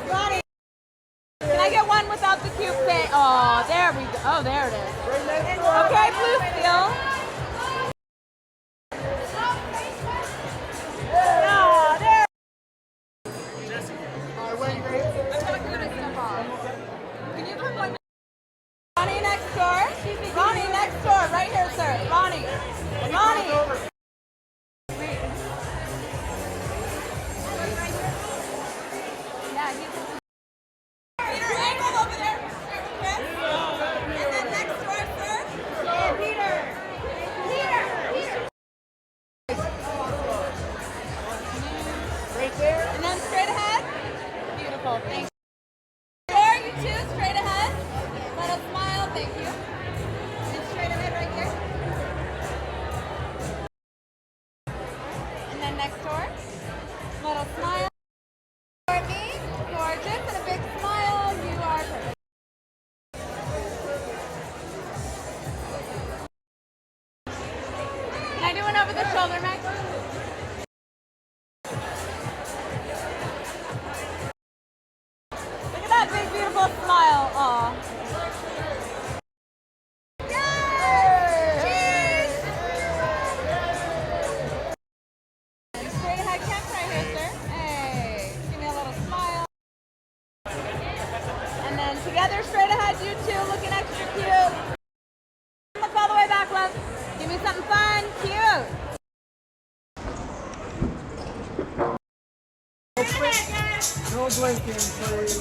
Ronnie, can I get one without the cute face? Oh, there we go. Oh, there it is. Okay, blue steel. Oh, there. Can you put one? Ronnie next door. Ronnie next door. Right here, sir. Ronnie. Ronnie. Yeah, Peter, angle over there. Yes. And then next door, sir. Yeah, Peter. Peter. Right there. And then straight ahead. Beautiful. Thank you. There, you two, straight ahead. Let us smile. Thank you. And straight ahead right here. And then next door. Let us smile. For me, gorgeous, and a big smile. You are perfect. Can I do one over the shoulder, Max? Look at that big, beautiful smile. Aw. Yay! Cheers! And straight ahead, Kemp, right here, sir. Hey, give me a little smile. And then together, straight ahead, you two, looking extra cute. Look all the way back, love. Give me something fun, cute. No blinking, please.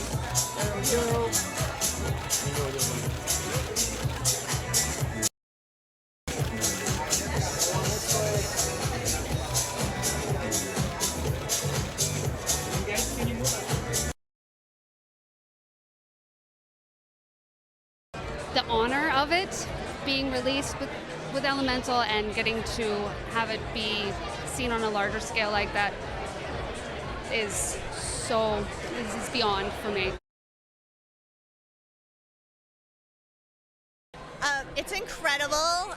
There we go. The honor of it being released with Elemental and getting to have it be seen on a larger scale like that is beyond for me. It's incredible.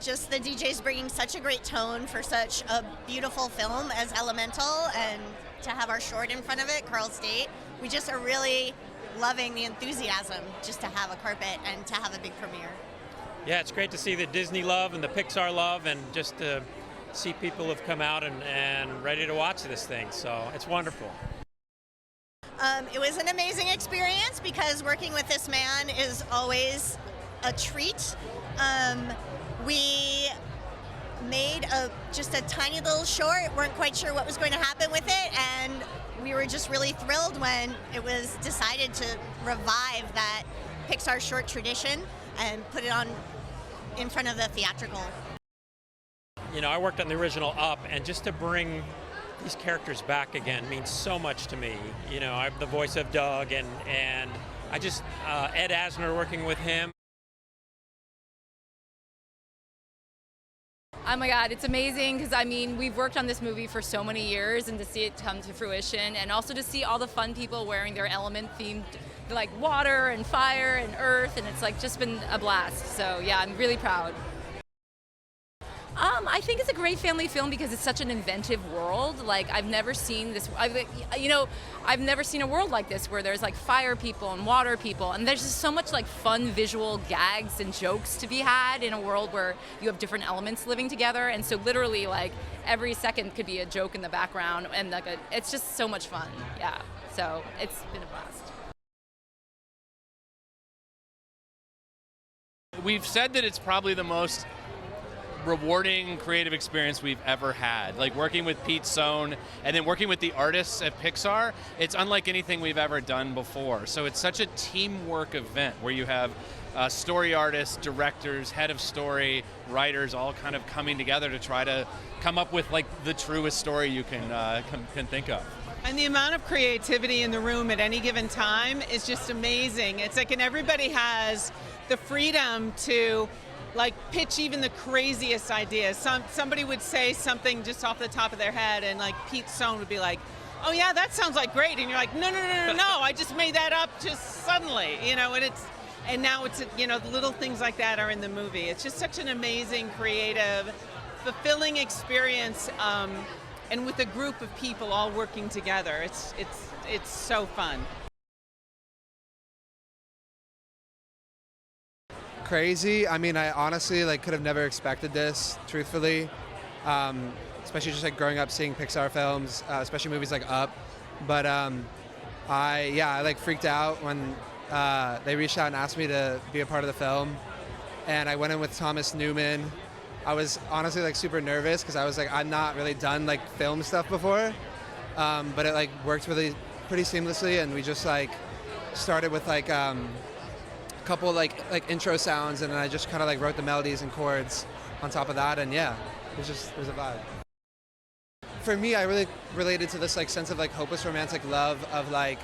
Just the DJs bringing such a great tone for such a beautiful film as Elemental, and to have our short in front of it, Carl State. We just are really loving the enthusiasm just to have a carpet and to have a big premiere. Yeah, it's great to see the Disney love and the Pixar love, and just to see people have come out and ready to watch this thing. So it's wonderful. It was an amazing experience because working with this man is always a treat. We made just a tiny little short, weren't quite sure what was going to happen with it, and we were just really thrilled when it was decided to revive that Pixar short tradition and put it on in front of the theatrical. You know, I worked on the original Up, and just to bring these characters back again means so much to me. You know, I'm the voice of Doug, and I just, Ed Asner, working with him. Oh my God, it's amazing because I mean, we've worked on this movie for so many years, and to see it come to fruition, and also to see all the fun people wearing their element themed, like water and fire and earth, and it's like just been a blast. So yeah, I'm really proud. I think it's a great family film because it's such an inventive world. Like I've never seen this. I've never seen a world like this where there's like fire people and water people, and there's just so much like fun visual gags and jokes to be had in a world where you have different elements living together. And so literally, like every second could be a joke in the background, and like it's just so much fun. Yeah. So it's been a blast. We've said that it's probably the most rewarding creative experience we've ever had. Like working with Pete Sohn and then working with the artists at Pixar, it's unlike anything we've ever done before. So it's such a teamwork event where you have story artists, directors, head of story, writers, all kind of coming together to try to come up with like the truest story you can think of. And the amount of creativity in the room at any given time is just amazing. It's like, and everybody has the freedom to like pitch even the craziest ideas. Somebody would say something just off the top of their head, and like Pete Sohn would be like, "Oh yeah, that sounds like great," and you're like, "No, I just made that up just suddenly," you know. And now it's, you know, little things like that are in the movie. It's just such an amazing, creative, fulfilling experience and with a group of people all working together. It's so fun. Crazy. I mean, I honestly like could have never expected this, truthfully. Especially just like growing up seeing Pixar films, especially movies like Up. But I like freaked out when they reached out and asked me to be a part of the film. And I went in with Thomas Newman. I was honestly like super nervous because I was like, I'm not really done like film stuff before. But it like worked really pretty seamlessly, and we just like started with like a couple like intro sounds, and then I just kind of like wrote the melodies and chords on top of that, and yeah, it was a vibe. For me, I really related to this like sense of like hopeless romantic love of like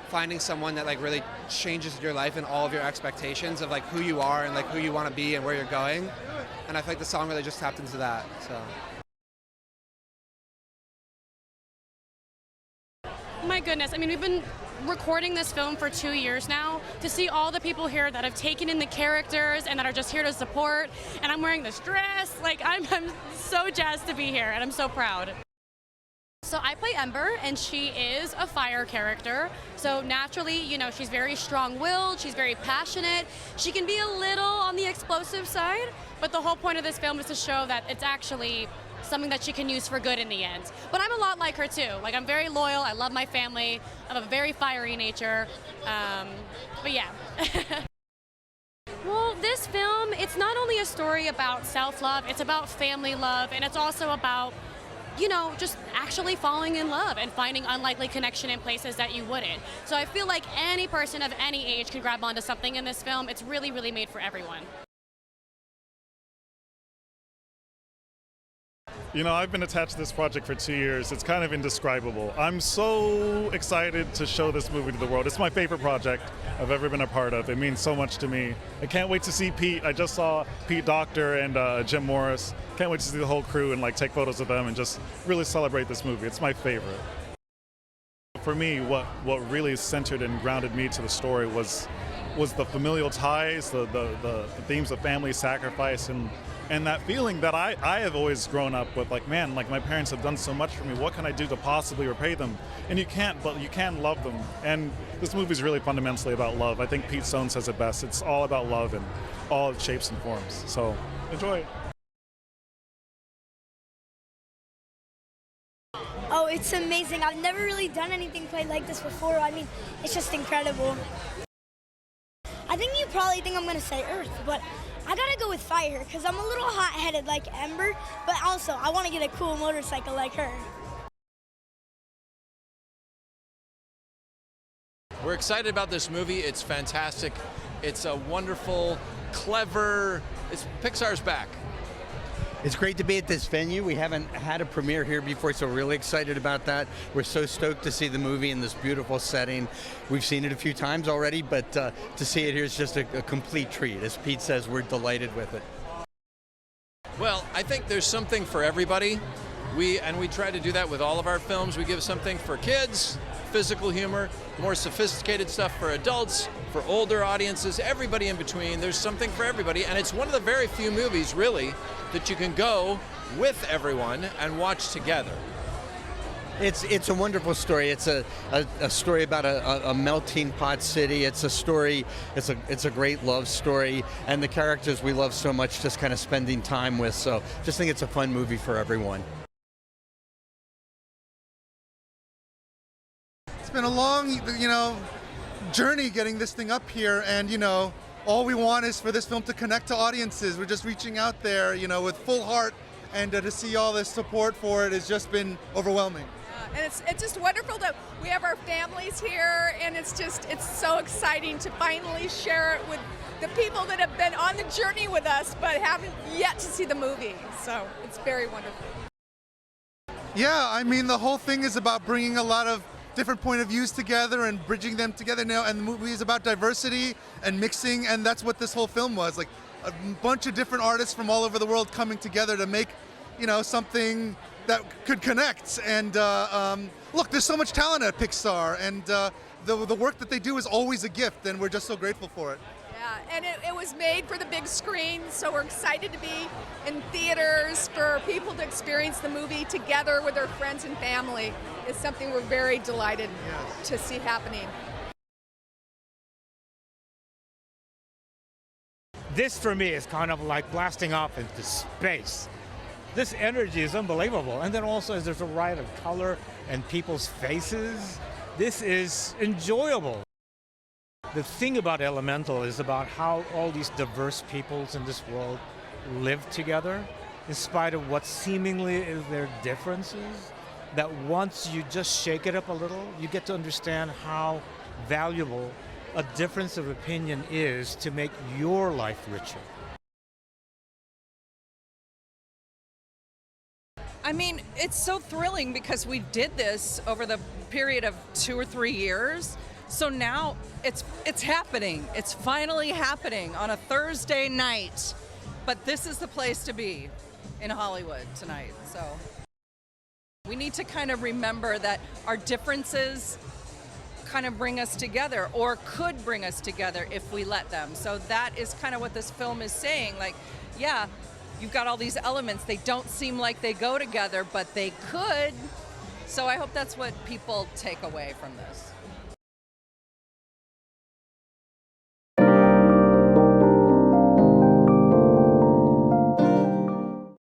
finding someone that like really changes your life and all of your expectations of like who you are and like who you want to be and where you're going. And I feel like the song really just tapped into that. So. My goodness, I mean, we've been recording this film for 2 years now. To see all the people here that have taken in the characters and that are just here to support, and I'm wearing this dress, like I'm so jazzed to be here, and I'm so proud. So I play Ember, and she is a fire character. So naturally, you know, she's very strong-willed, she's very passionate. She can be a little on the explosive side, but the whole point of this film is to show that it's actually something that she can use for good in the end. But I'm a lot like her too. Like, I'm very loyal, I love my family, I'm a very fiery nature, but yeah. Well, this film, it's not only a story about self-love, it's about family love, and it's also about, you know, just actually falling in love and finding unlikely connection in places that you wouldn't. So I feel like any person of any age can grab onto something in this film. It's really, really made for everyone. You know, I've been attached to this project for 2 years. It's kind of indescribable. I'm so excited to show this movie to the world. It's my favorite project I've ever been a part of. It means so much to me. I can't wait to see Pete. I just saw Pete Docter and Jim Morris. Can't wait to see the whole crew and like take photos of them and just really celebrate this movie. It's my favorite. For me, what really centered and grounded me to the story was the familial ties, the themes of family sacrifice, and that feeling that I have always grown up with, like, man, like my parents have done so much for me, what can I do to possibly repay them? And you can't, but you can love them. And this movie is really fundamentally about love. I think Pete Sohn says it best. It's all about love in all its shapes and forms. So enjoy it. Oh, it's amazing. I've never really done anything quite like this before. I mean, it's just incredible. I think you probably think I'm going to say Earth, but I gotta go with fire because I'm a little hot-headed like Ember, but also I want to get a cool motorcycle like her. We're excited about this movie. It's fantastic. It's a wonderful, clever, Pixar's back. It's great to be at this venue. We haven't had a premiere here before, so we're really excited about that. We're so stoked to see the movie in this beautiful setting. We've seen it a few times already, but to see it here is just a complete treat. As Pete says, we're delighted with it. Well, I think there's something for everybody. We try to do that with all of our films. We give something for kids, physical humor, more sophisticated stuff for adults, for older audiences, everybody in between. There's something for everybody, and it's one of the very few movies, really, that you can go with everyone and watch together. It's a wonderful story. It's a story about a melting pot city. It's a story. It's a great love story, and the characters we love so much, just kind of spending time with. So, just think it's a fun movie for everyone. It's been a long, journey getting this thing up here, and all we want is for this film to connect to audiences. We're just reaching out there, with full heart, and to see all this support for it has just been overwhelming. And it's just wonderful that we have our families here, and it's so exciting to finally share it with the people that have been on the journey with us but haven't yet to see the movie. So it's very wonderful. Yeah, I mean, the whole thing is about bringing a lot of different point of views together and bridging them together now, and the movie is about diversity and mixing, and that's what this whole film was, like a bunch of different artists from all over the world coming together to make something that could connect. And look, there's so much talent at Pixar, and the work that they do is always a gift, and we're just so grateful for it. Yeah, and it was made for the big screen, so we're excited to be in theaters for people to experience the movie together with their friends and family. It's something we're very delighted to see happening. This for me is kind of like blasting off into space. This energy is unbelievable. And then also there's a riot of color and people's faces. This is enjoyable. The thing about Elemental is about how all these diverse peoples in this world live together in spite of what seemingly is their differences. That once you just shake it up a little, you get to understand how valuable a difference of opinion is to make your life richer. I mean, it's so thrilling because we did this over the period of 2 or 3 years. So now it's happening. It's finally happening on a Thursday night. But this is the place to be in Hollywood tonight. So we need to kind of remember that our differences kind of bring us together, or could bring us together if we let them. So that is kind of what this film is saying. Like, yeah, you've got all these elements. They don't seem like they go together, but they could. So I hope that's what people take away from this.